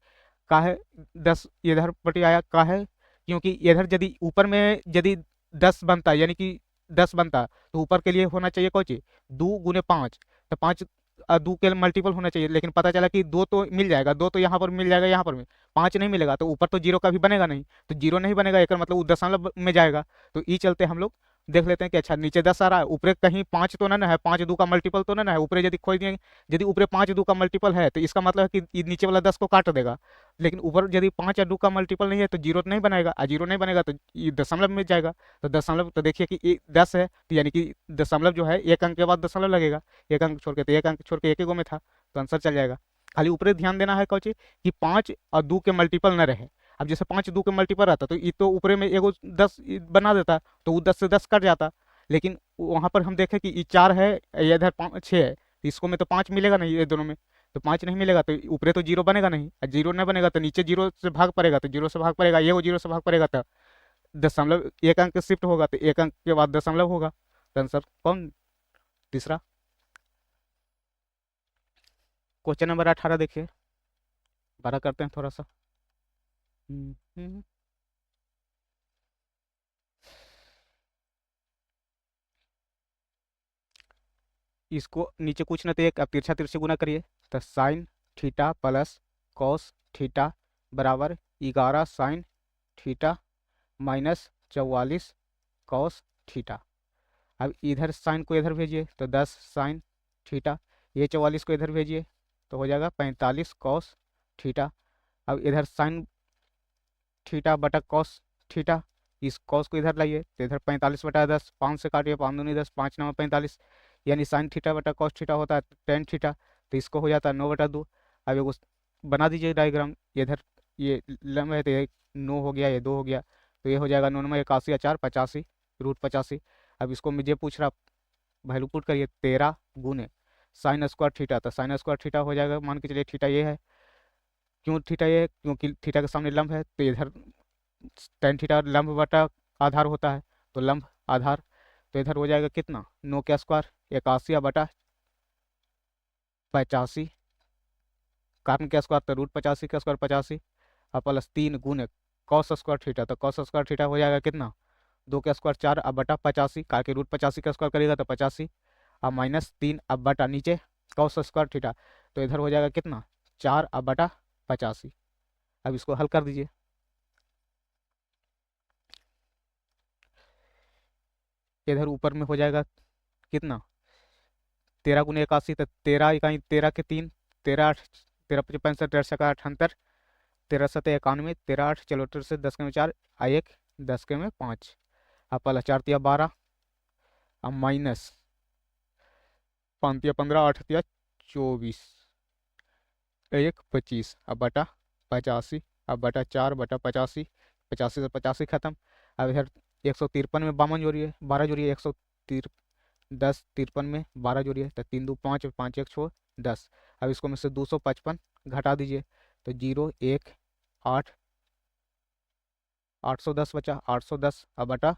का है 10, इधर पटी आया का है, क्योंकि इधर यदि ऊपर में यदि 10 बनता यानी कि 10 बनता, तो ऊपर के लिए होना चाहिए कौन चीज, 2 × 5, तो 5 दो के मल्टीपल होना चाहिए, लेकिन पता चला कि दो तो मिल जाएगा, दो तो यहाँ पर मिल जाएगा, यहाँ पर में 5 नहीं मिलेगा, तो ऊपर तो जीरो का भी बनेगा नहीं, तो जीरो नहीं बनेगा, एक मतलब वो दशमलव में जाएगा। तो ई चलते हम लोग देख लेते हैं कि अच्छा नीचे 10 आ रहा है, ऊपरे कहीं 5 तो ना है, 5 दो का मल्टीपल तो ना है, ऊपरे यदि खोज दिए, यदि ऊपरे 5 दो का मल्टीपल है, तो इसका मतलब है कि नीचे वाला 10 को काट देगा, लेकिन ऊपर यदि 5 या 2 का मल्टीपल नहीं है तो जीरो नहीं बनेगा, और जीरो नहीं बनेगा तो ये दशमलव में जाएगा। तो दशमलव, तो देखिए कि 10 है, तो यानी कि दशमलव जो है एक अंक के बाद दशमलव लगेगा, एक अंक छोड़ के, तो एक अंक छोड़ के एक ही गो में था, तो आंसर चल जाएगा। खाली ऊपरे ध्यान देना है कौची कि 5 और 2 के मल्टीपल न रहे। अब जैसे 5 2 के मल्टीपल रहता तो ये तो ऊपरे में एगो 10 बना देता, तो वो 10 से 10 कट जाता, लेकिन वहां पर हम देखें कि ये 4 है, ये इधर 6 है, तो इसको में तो 5 मिलेगा नहीं, ये दोनों में तो 5 नहीं मिलेगा, तो ऊपरे तो जीरो बनेगा नहीं, और जीरो नहीं बनेगा तो नीचे जीरो से भाग पड़ेगा, तो जीरो से भाग पड़ेगा, ये वो जीरो से भाग पड़ेगा, तो दशमलव एक अंक शिफ्ट होगा, तो एक अंक के बाद दशमलव होगा, तो आंसर कौन, तीसरा। क्वेश्चन नंबर 18 देखिए, बड़ा करते हैं थोड़ा सा। हम्म, हम्म। इसको नीचे कुछ ना, तो एक अब तिरछा तिरछे गुना करिए, तो sine theta plus cos theta बराबर 11 sine theta minus 44 cos theta. अब इधर साइन को इधर भेजिए, तो 10 साइन थीटा, ये 44 को इधर भेजिए, तो हो जाएगा 45 कॉस थीटा। अब इधर साइन थीटा बटा कॉस थीटा, इस कॉस को इधर लाइए, तो इधर 45/10, 5 से काटिए, 5 दूनी 10, 5 9 45, यानी साइन थीटा बटा कॉस थीटा होता है 10 थीटा, तो इसको हो जाता है 9/2। अब एगो बना दीजिए डायग्राम, इधर ये लंब है, तो ये 9 हो गया, ये 2 हो गया, तो ये हो जाएगा 9 में 81 या 4 85 √85। अब इसको मुझे पूछ रहा, वैल्यू पुट करिए, 13 गुने साइन स्क्वायर थीटा, तो साइन स्क्वायर थीटा हो जाएगा, मान के चलिए थीटा ये है, क्यों थीटा ये है, क्योंकि थीटा के सामने लंब है, तो इधर टेन थीटा लंब बटा आधार होता है, तो लंब आधार, तो इधर हो जाएगा कितना, 9 का स्क्वायर 81 बटा 85, कार्बन का स्क्वायर तो रूट 85 का स्क्वायर 85, और प्लस 3 गुने कॉस स्क्वायर थीटा, तो कॉस स्क्वायर थीटा हो जाएगा कितना, 2 का स्क्वायर 4 अब बटा 85, का के रूट 85 का स्क्वायर करेगा तो 85, अब माइनस 3 अब बटा नीचे कॉस स्क्वायर थीटा, तो इधर हो जाएगा कितना, 4 अब बटा 85। अब इसको हल कर दीजिए। इधर ऊपर में हो जाएगा कितना, 13 गुने 81, तो 13 13 के 3, 13 8, 13 5 65, 13 13 7 91, 13 8 चलो 10 के में 4 आ 1 10 के में 5, अब पहला 4 तिया 12, अब माइनस 5 तिया 15, 8 तिया 24, 1 25, अब बटा 85, अब बटा 4 बटा 85, 85 से 85 खत्म। अब इधर 153 में 52 जोड़िए, 12 जोड़िए, 10 53 में 12 जोड़िए, तो 3 2 5, 5 1 6 10। अब इसको में से 255 घटा दीजिए, तो 0 1 8 810 बचा, 810 अब बटा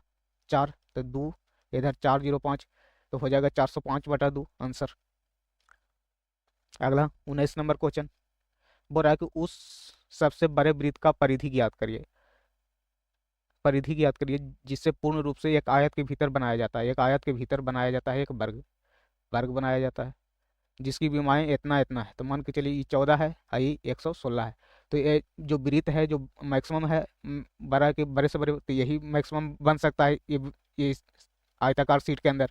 4, तो 2 इधर 405, तो हो जाएगा 405 बटा 2 आंसर। अगला 19 नंबर क्वेश्चन बोल रहा है कि उस सबसे बड़े वृत्त का परिधि ज्ञात करिए, परिधि ज्ञात करिए जिससे पूर्ण रूप से एक आयत के भीतर बनाया जाता है, एक आयत के भीतर बनाया जाता है एक वर्ग, वर्ग बनाया जाता है जिसकी विमाएं इतना इतना है, तो मान के चलिए ये 14 है और ये 116 है, तो ये जो वृत्त है जो मैक्सिमम है बड़ा के बड़े से बड़े, तो यही मैक्सिमम बन सकता है ये आयताकार सीट के अंदर।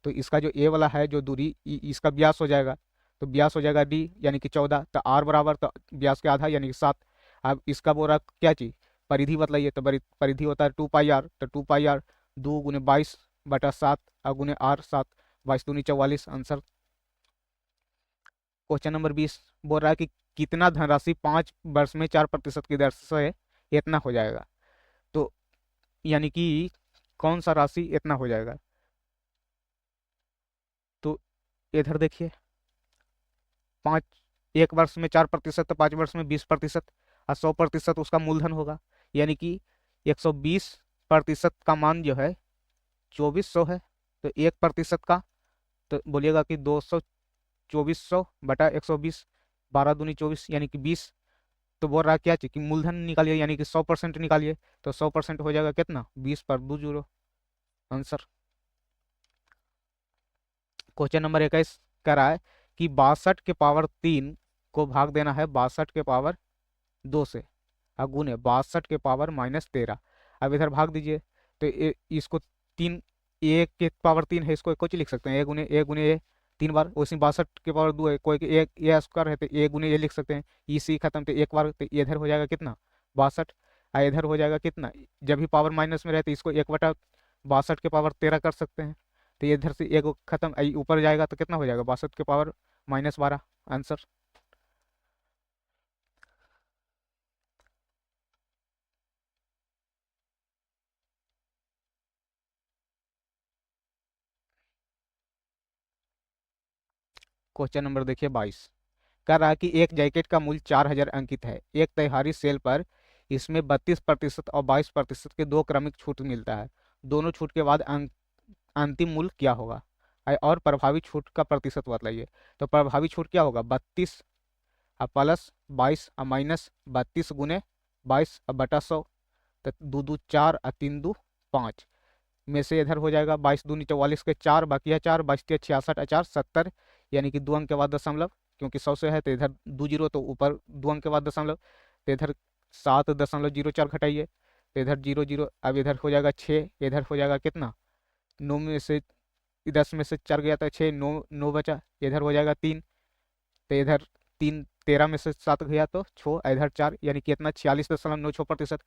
तो इसका जो ए वाला है जो दूरी इसका व्यास हो जाएगा, तो व्यास हो जाएगा डी यानी कि 14, तो आर बराबर तो व्यास के आधा यानी कि 7। अब इसका बोल रहा क्या चीज़, परिधि बतलाइए, तो परिधि होता है 2 पाई आर, तो 2 पाई आर 2 गुने 22 बटा 7 और गुने आर 7, 22 दूनी 44 आंसर। क्वेश्चन नंबर 20 बोल रहा है कि कितना धनराशि 5 वर्ष में 4% की दर से इतना हो जाएगा, तो यानी कि कौन सा राशि इतना हो जाएगा। तो इधर देखिए 5 1 वर्ष में 4%, तो 5 वर्ष में 20%, और 100% उसका मूलधन होगा, यानी कि 120% का मान जो है 2400 है, तो 1% का तो बोलिएगा कि 200 2400 बटा 120, 12 दूनी 24 यानी कि 20। तो बोल रहा क्या चाहिए कि मूलधन निकालिए यानी कि 100% निकालिए, तो 100% हो जाएगा कितना, 20 पर 2 जीरो आंसर। क्वेश्चन नंबर 21 कह रहा है कि 62 के पावर 3 को भाग देना है 62 के पावर 2 से, और गुने 62 के पावर -13। अब इधर भाग दीजिए, तो इसको 3 1 के पावर 3 है, इसको कुछ लिख सकते हैं ए गुने ए 3 बार, उसी 62 के पावर 2 है, कोई एक ए स्क्वायर है तो ए गुने ए लिख सकते हैं, ई सी खत्म, तो एक बार तो इधर हो जाएगा कितना 62, और इधर हो जाएगा कितना, जब भी पावर माइनस में रहते इसको 1/62 के पावर 13 कर सकते हैं, तो ये इधर से एक खत्म, ऊपर जाएगा तो कितना हो जाएगा 62 के पावर -12 आंसर। क्वेश्चन नंबर देखिए 22 कह रहा है कि एक जैकेट का मूल्य 4000 अंकित है, एक त्योहारी सेल पर इसमें 32% और 22% के दो क्रमिक छूट मिलता है, दोनों छूट के बाद अंतिम मूल्य क्या होगा, और प्रभावी छूट का प्रतिशत बतलाइए। तो प्रभावी छूट क्या होगा, 32 और प्लस 22 और माइनस 32 गुने 22 और बटा 100, तो 2 2 4 और 3 2 5 में से इधर हो जाएगा 22 दूनी 44 के 4 बाकी है 4, 22 66 और 4 70, यानी कि 2 अंक के बाद दशमलव, क्योंकि 100 से है तो इधर 2 जीरो, तो ऊपर 2 अंक के बाद दशमलव, तो इधर 7.04 घटाइए, तो इधर 0 0, अब इधर हो जाएगा 6, इधर हो जाएगा कितना 9 में से 10 में से 4 गया था 6, 9 9 बचा, इधर हो जाएगा 3, तो इधर 3 13 में से 7 गया तो 6, इधर 4, यानी कि इतना 46.96%।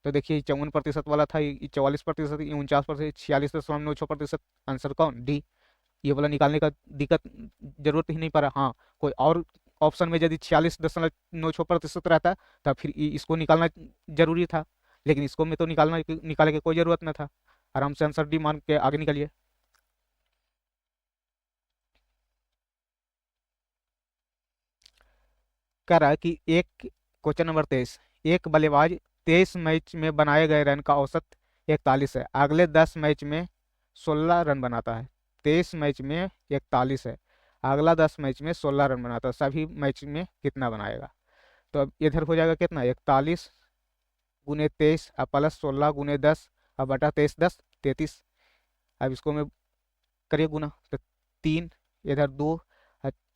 तो देखिए 54% वाला था, ये 44%, ये 49%, 46.96%, आंसर कौन डी, ये वाला निकालने का दिक्कत जरूरत ही नहीं पड़ा। हाँ कोई और ऑप्शन में यदि 46.96% रहता तब फिर इसको निकालना जरूरी था, लेकिन इसको में तो निकालने की कोई जरूरत न था, आराम से आंसर डी मान के आगे निकलिए। कह रहा है कि एक क्वेश्चन नंबर 23, एक बल्लेबाज 23 मैच में बनाए गए रन का औसत 41 है, अगले 10 मैच में 16 रन बनाता है, 23 मैच में 41 है, अगला 10 मैच में 16 रन बनाता है, सभी मैच में कितना बनाएगा? तो अब इधर हो जाएगा कितना, 41 गुने 23 अब प्लस 16 गुने 10 अब बटा 23, 10 33। अब इसको मैं करिए गुना, तो 3 इधर 2,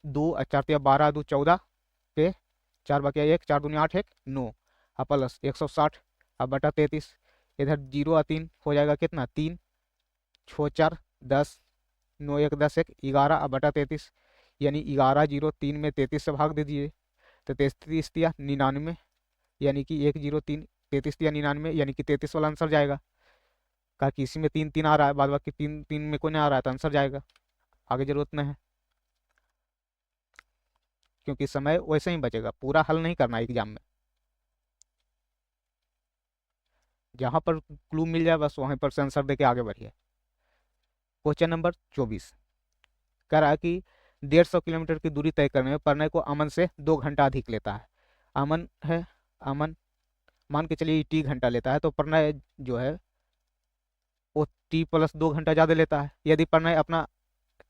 2 और 4 या 12 2 14 पे 4 बाकी 1, 4 दूनी 8 1 9 अब प्लस 160 अब बटा 33, इधर 0 और 3 हो जाएगा कितना, 3 छो 4 10 9 1 10 1 11 अब बटा 33, यानी 11 0 3 में 33 से भाग दे दीजिए, तो 33 दिया 99, यानी कि 103 33 दिया 99, यानी कि 33 वाला आंसर जाएगा। कहा कि इसी में 3 3 आ रहा है, बाद बाकी 3 3 में कोई नहीं आ रहा है, तो आंसर जाएगा, आगे जरूरत नहीं है, क्योंकि समय वैसे ही बचेगा, पूरा हल नहीं करना है एग्जाम में। जहां पर क्लू मिल जाए बस वहीं पर से आंसर देके आगे बढ़िए। क्वेश्चन नंबर 24 कह रहा है कि 150 किलोमीटर की दूरी तय करने में प्रणय को अमन से 2 घंटा अधिक लेता है। अमन है, अमन मान के चलिए टी घंटा लेता है, तो प्रणय जो है वो टी प्लस 2 घंटा ज़्यादा लेता है। यदि प्रणय अपना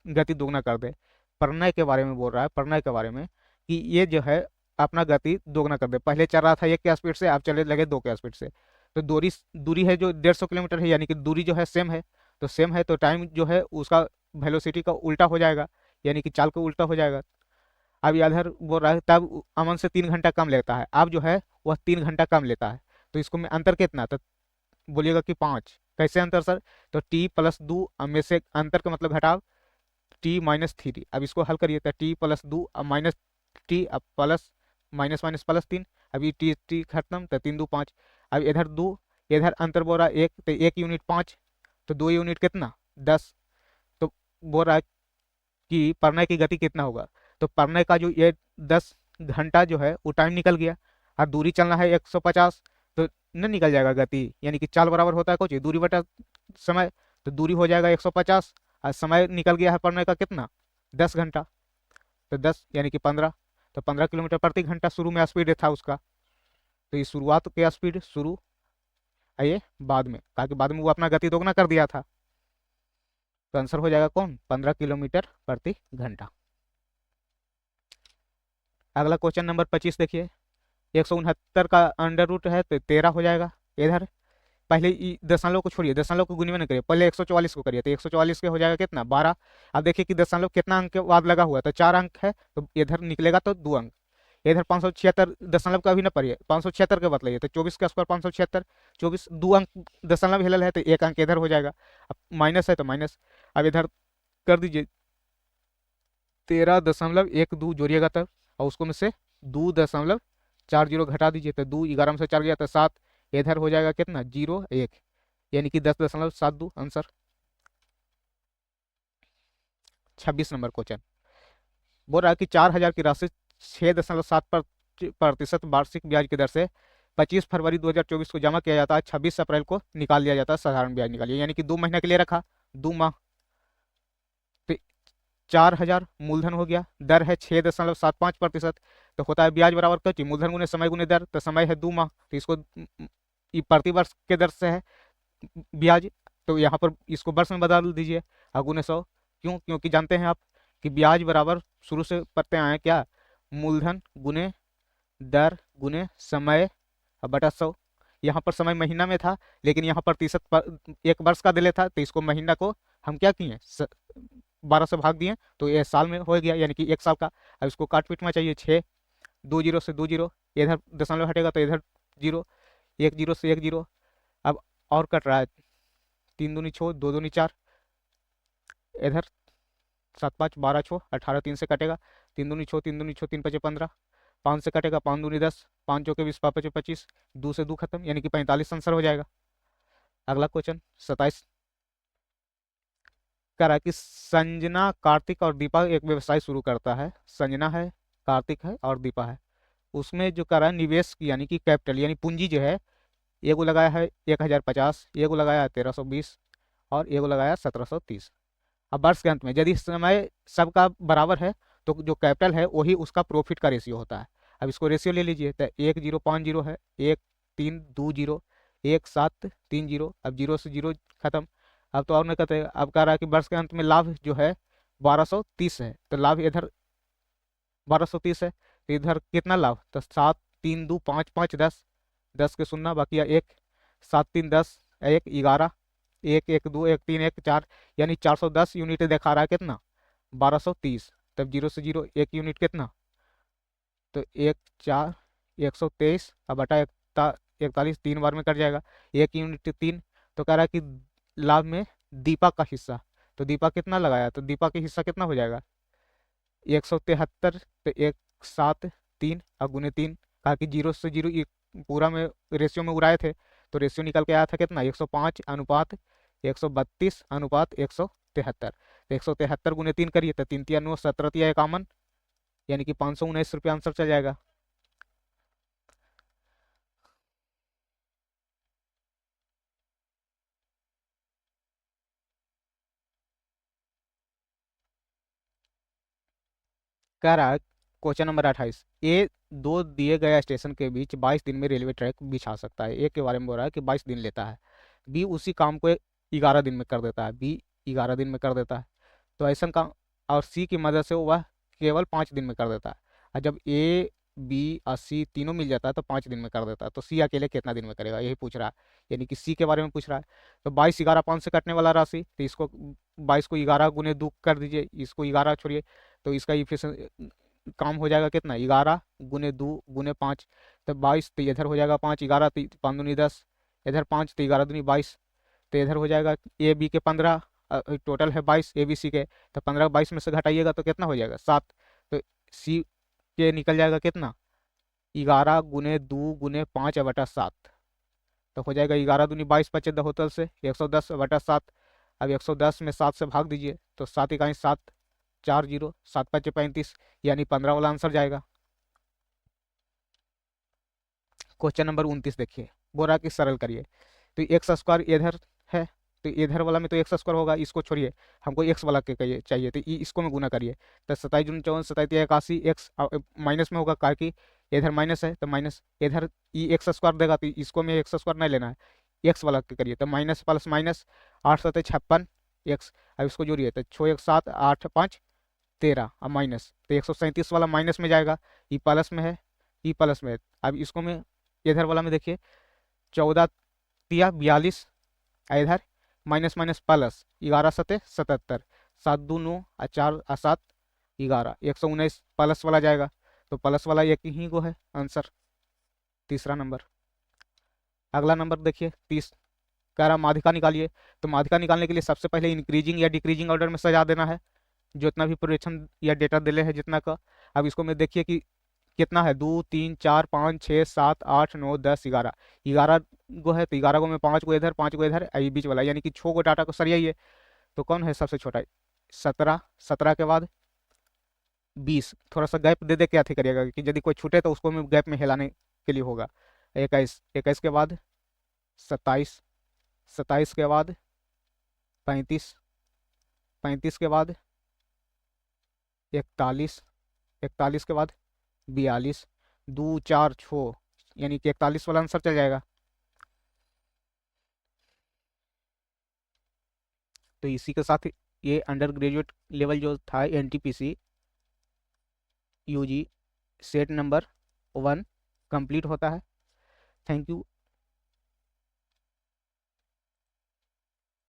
गति दोगुना कर दे, प्रणय के बारे में बोल रहा है, प्रणय के बारे में कि ये जो है अपना गति दोगुना कर दे, पहले चल रहा था 1 के स्पीड से, अब चले लगे 2 के स्पीड से, तो दूरी दूरी है जो 150 किलोमीटर है, यानी कि दूरी जो है सेम है, तो सेम है तो टाइम जो है उसका वेलोसिटी का उल्टा हो जाएगा, यानी कि चाल का उल्टा हो जाएगा। अब इधर बोल रहा है तब अमन से 3 घंटा कम लेता है, अब जो है वह 3 घंटा कम लेता है, तो इसको मैं अंतर कितना, तो बोलिएगा कि 5। कैसे अंतर सर, तो टी प्लस 2 में से अंतर का मतलब घटाव टी माइनस 3, अब इसको हल करिए तो टी प्लस 2 अब माइनस टी अब प्लस माइनस माइनस प्लस 3, अभी टी टी खत्म तो 3 2 5, अब इधर 2 इधर अंतर बोल रहा है 1, तो 1 यूनिट 5, तो 2 यूनिट कितना 10, तो बोल रहा है कि प्रणय की गति कितना होगा, तो प्रणय का जो ये 10 घंटा जो है वो टाइम निकल गया, और दूरी चलना है 150, तो न निकल जाएगा गति, यानी कि चाल बराबर होता है कुछ दूरी बटा समय, तो दूरी हो जाएगा 150 और समय निकल गया है प्रणय का कितना 10 घंटा, तो 10 यानी कि 15, तो 15 किलोमीटर प्रति घंटा शुरू में स्पीड था उसका, तो ये शुरुआत के स्पीड शुरू, आइए बाद में कहा कि बाद में वो अपना गति दोगुना कर दिया था, तो आंसर हो जाएगा कौन 15 किलोमीटर प्रति घंटा। अगला क्वेश्चन नंबर 25 देखिए, 169 का अंडर रूट है तो 13 हो जाएगा। इधर पहले दशमलव को छोड़िए, दशमलव को गुणित न करिए, पहले 144 को करिए, तो 144 के हो जाएगा कितना 12। अब देखिए कि दशमलव कितना अंक के बाद लगा हुआ है, तो 4 अंक है, तो इधर निकलेगा तो 2 अंक। इधर 576 दशमलव का भी ना पढ़िए, 576 के बतलाइए, तो 24 के स्क्वायर 576, 24 2 अंक दशमलव हिलल है तो 1 अंक इधर हो जाएगा, अब माइनस है तो माइनस, अब इधर कर दीजिए 13.12 जोड़िएगा तब, और उसको में से 2.40 घटा दीजिए, तो 2 11 में से 4 गया तो 7, इधर हो जाएगा कितना 0 1, यानी कि 10.72 आंसर। 26 नंबर क्वेश्चन बोल रहा है कि 4,000 की राशि 6.7% वार्षिक ब्याज की दर से 25 फरवरी 2024 को जमा किया जाता है, 26 अप्रैल को निकाल लिया जाता है, साधारण ब्याज निकालिए, यानी कि 2 महीने के लिए रखा, 2 माह, तो 4,000 मूलधन हो गया, दर है 6.75%, तो होता है ब्याज बराबर क्या, मूलधन गुने समय गुने दर, तो समय है 2 माह, तो इसको प्रति वर्ष के दर से है ब्याज, तो यहाँ पर इसको वर्ष में बदल दीजिए और गुने 100, क्यों, क्योंकि जानते हैं आप कि ब्याज बराबर शुरू से पढ़ते आए हैं क्या, मूलधन गुने दर गुने समय बटा 100। यहाँ पर समय महीना में था, लेकिन यहाँ प्रतिशत पर 1 वर्ष का दिले था, तो इसको महीना को हम क्या किए 12 से भाग दिए, तो ये साल में हो गया, यानी कि 1 साल का। अब इसको काट पीट में चाहिए 6, 2 जीरो से 2 जीरो, इधर दशमलव हटेगा तो इधर 0, 1 जीरो से 1 जीरो, अब और कट रहा है 3 दूनी 6 2 दूनी 4, इधर 7 5 12 6 18, 3 से कटेगा, 3 दूनी 6 3 दूनी 6 3 5 15, 5 से कटेगा 5 दूनी 10, 5 चौके 20 5 25, 2 से 2 खत्म, यानी कि 45 आंसर हो जाएगा। अगला क्वेश्चन 27 कह रहा है कि संजना कार्तिक और दीपा एक व्यवसाय शुरू करता है, संजना है कार्तिक है और दीपा है, उसमें जो कर रहा है निवेश की यानी कि कैपिटल यानी पूंजी जो है, ये को लगाया है 1050, ये को लगाया है 1320 और ये को लगाया 1730। अब वर्ष के अंत में यदि समय सबका बराबर है तो जो कैपिटल है वही उसका प्रॉफिट का रेशियो होता है। अब इसको रेशियो ले लीजिए, तो 1050 है, 1 3 2 0, 1 7 3 0, अब 0 से 0 खत्म, अब तो और नहीं कहते, अब कह रहा है कि वर्ष के अंत में लाभ जो है 1230 है, तो लाभ इधर 1230 है, तो इधर कितना लाभ, तो 7 3 2 5 5 10, 10 के शून्य बाकी है एक, 7 3 10, एक 11, एक 1 2 1 3 1 4, यानी 410 यूनिट दिखा रहा है कितना, 1230। तब जीरो से जीरो एक यूनिट कितना, तो एक 4 123 अब बटा 41, 3 बार में कट जाएगा, एक यूनिट 3। तो कह रहा है कि लाभ में दीपा का हिस्सा, तो दीपा कितना लगाया, तो दीपा का हिस्सा कितना हो जाएगा 173, तो 173 और गुने 3, कहा कि जीरो से जीरो पूरा में रेशियो में उड़ाए थे, तो रेशियो निकल के आया था कितना 105 अनुपात 132 अनुपात 173, तो 173 गुने 3 करिए तो 3 3 9 17 तिया 51, यानी कि 519 रुपया आंसर चल जाएगा। कह रहा है क्वेश्चन नंबर 28, ए दो दिए गए स्टेशन के बीच 22 दिन में रेलवे ट्रैक बिछा सकता है, ए के बारे में बोल रहा है कि 22 दिन लेता है, बी उसी काम को 11 दिन में कर देता है, बी 11 दिन में कर देता है, तो ऐसा काम, और सी की मदद से वह केवल 5 दिन में कर देता है, और जब ए बी और सी तीनों मिल जाता है तो 5 दिन में कर देता है, तो सी अकेले कितना दिन में करेगा, यही पूछ रहा है, यानी कि सी के बारे में पूछ रहा है। तो 22 11 5 से कटने वाला राशि, तो इसको 22 को 11 गुने 2 कर दीजिए, इसको 11 छोड़िए, तो इसका इफिशिएंट काम हो जाएगा कितना 11 गुने 2 गुने 5, तो 22, तो इधर हो जाएगा 5, 11 तो 5 दूनी 10, इधर 5 तो 11 दूनी 22, तो इधर हो जाएगा ए बी के 15, टोटल है 22 ए बी सी के, तो 15 22 में से घटाइएगा तो कितना हो जाएगा 7, तो सी के निकल जाएगा कितना 11 गुने 2 गुने 5/7, तो हो जाएगा 11 दूनी 22 बचे होटल से 110/7, अब 110 में 7 से भाग दीजिए तो 7 7 4 0 7 5 35, यानी 15 वाला आंसर जाएगा। क्वेश्चन नंबर 29 देखिए, बोरा की सरल करिए, तो एक्स स्क्वायर इधर है, तो इधर वाला में तो एक्स स्क्वायर होगा, इसको छोड़िए, हमको एक्स वाला के चाहिए, तो इसको में गुना करिए, तो 27 जून 54 27 81 एक्स माइनस में होगा, का कि इधर माइनस है तो माइनस, इधर ई एक्स स्क्वायर देगा तो इसको में एक्स स्क्वायर नहीं लेना है, एक्स वाला के करिए, तो माइनस प्लस माइनस 8 7 56 एक्स, अब इसको जोड़िए तो 6 1 7 8 5 13 और माइनस, तो 137 वाला माइनस में जाएगा, ई प्लस में है, ई प्लस में है, अब इसको में इधर वाला में देखिए 14 तिया 42, इधर माइनस माइनस प्लस 11 सते 77, 7 2 9 और 4 और 7 11, 119 प्लस वाला जाएगा, तो प्लस वाला एक ही को है आंसर, तीसरा नंबर। अगला नंबर देखिए 30, कह रहा माध्यिका निकालिए, तो माध्यिका निकालने के लिए सबसे पहले इंक्रीजिंग या डिक्रीजिंग ऑर्डर में सजा देना है, जितना भी प्रोजेक्शन या डेटा दिले है जितना का। अब इसको मैं देखिए कि कितना है 2 3 4 5 6 7 8 9 10 11, 11 गो है, तो 11 गो में 5 गो इधर 5 गो इधर, ये बीच वाला यानी कि 6 गो डाटा को सरियाइए, तो कौन है सबसे छोटा 17, 17 के बाद 20, थोड़ा सा गैप दे दे के अथी करिएगा कि यदि कोई छूटे तो उसको में गैप में हिलाने के लिए होगा, 21, 21 के बाद 27, 27 के बाद 35, 35 के बाद 41, 41 के बाद 42, 2 4 6, यानी कि 41 वाला आंसर चल जाएगा। तो इसी के साथ ये अंडर ग्रेजुएट लेवल जो था NTPC UG set number 1 complete होता है। Thank you.